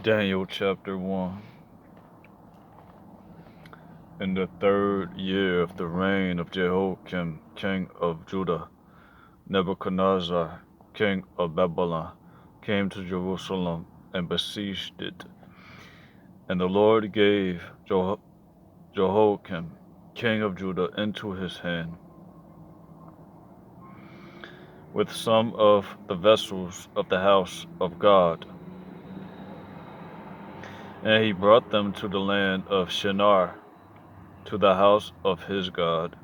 Daniel chapter 1. In the 3rd year of the reign of Jehoiakim, king of Judah, Nebuchadnezzar, king of Babylon, came to Jerusalem and besieged it. And the Lord gave Jehoiakim, king of Judah, into his hand, with some of the vessels of the house of God. And he brought them to the land of Shinar, to the house of his God,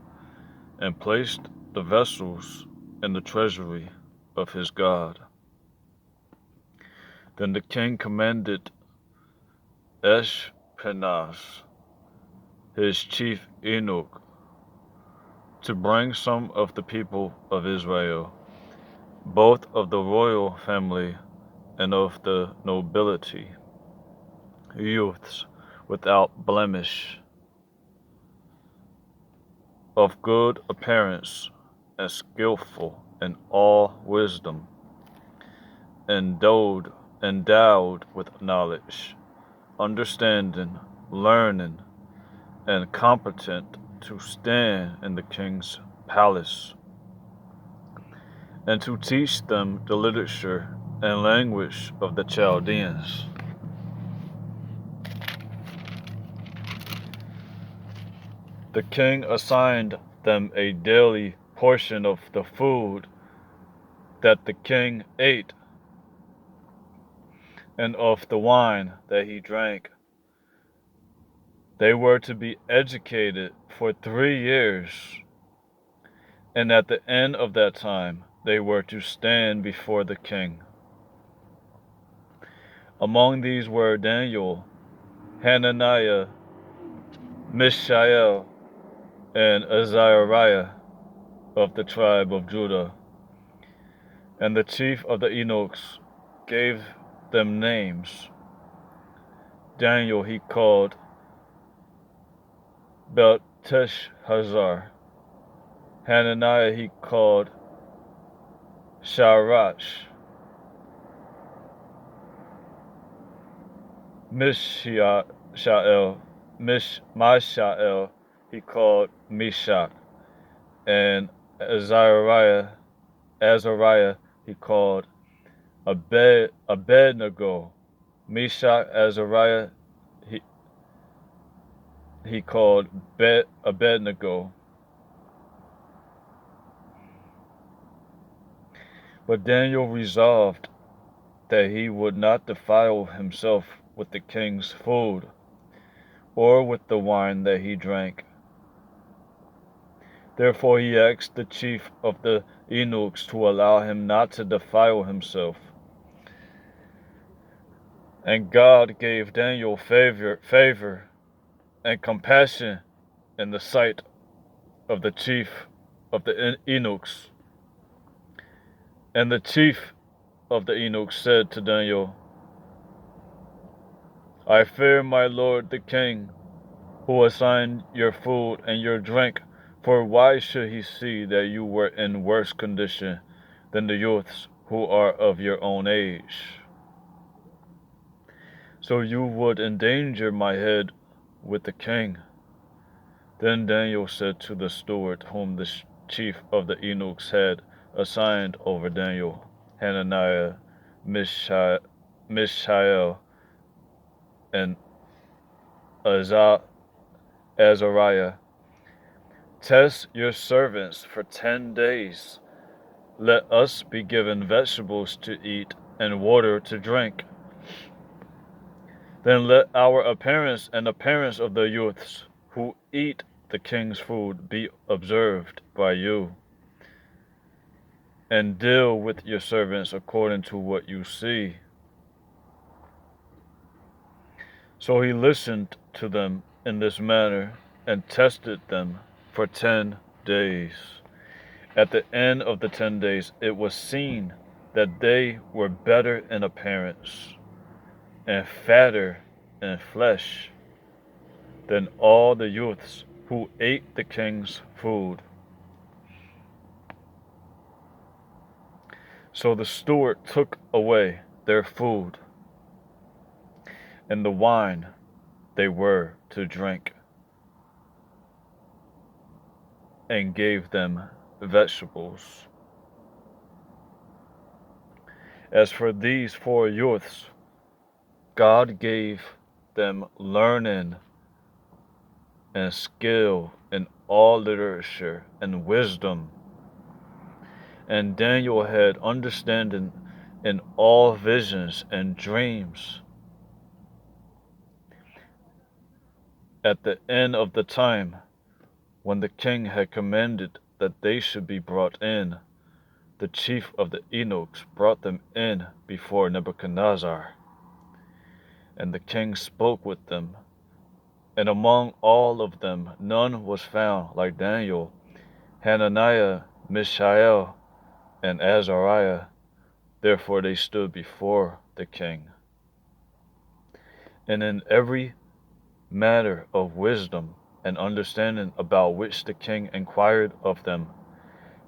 and placed the vessels in the treasury of his God. Then the king commanded Ashpenaz, his chief eunuch, to bring some of the people of Israel, both of the royal family and of the nobility, youths without blemish, of good appearance and skillful in all wisdom, endowed with knowledge, understanding, learning, and competent to stand in the king's palace, and to teach them the literature and language of the Chaldeans. The king assigned them a daily portion of the food that the king ate, and of the wine that he drank. They were to be educated for 3 years, and at the end of that time they were to stand before the king. Among these were Daniel, Hananiah, Mishael, and Azariah of the tribe of Judah. And the chief of the eunuchs gave them names. Daniel he called Belteshazzar. Hananiah he called Sharach. Mishael he called Meshach, and Azariah he called Abednego. Meshach, Azariah he called Abednego. But Daniel resolved that he would not defile himself with the king's food, or with the wine that he drank. Therefore he asked the chief of the eunuchs to allow him not to defile himself. And God gave Daniel favor and compassion in the sight of the chief of the eunuchs. And the chief of the eunuchs said to Daniel, I fear my lord the king, who assigned your food and your drink, for why should he see that you were in worse condition than the youths who are of your own age? So you would endanger my head with the king. Then Daniel said to the steward whom the chief of the eunuchs had assigned over Daniel, Hananiah, Mishael, and Azariah, test your servants for 10 days. Let us be given vegetables to eat and water to drink. Then let our appearance and the appearance of the youths who eat the king's food be observed by you, and deal with your servants according to what you see. So he listened to them in this manner and tested them for 10 days. At the end of the 10 days, it was seen that they were better in appearance and fatter in flesh than all the youths who ate the king's food. So the steward took away their food and the wine they were to drink, and gave them vegetables. As for these 4 youths, God gave them learning and skill in all literature and wisdom, and Daniel had understanding in all visions and dreams. At the end of the time, when the king had commanded that they should be brought in, the chief of the eunuchs brought them in before Nebuchadnezzar. And the king spoke with them, and among all of them none was found like Daniel, Hananiah, Mishael, and Azariah. Therefore they stood before the king. And in every matter of wisdom and understanding about which the king inquired of them,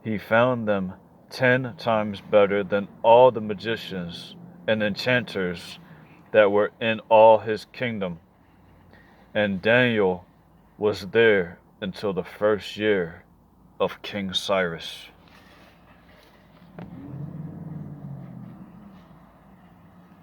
he found them 10 times better than all the magicians and enchanters that were in all his kingdom. And Daniel was there until the first year of King Cyrus.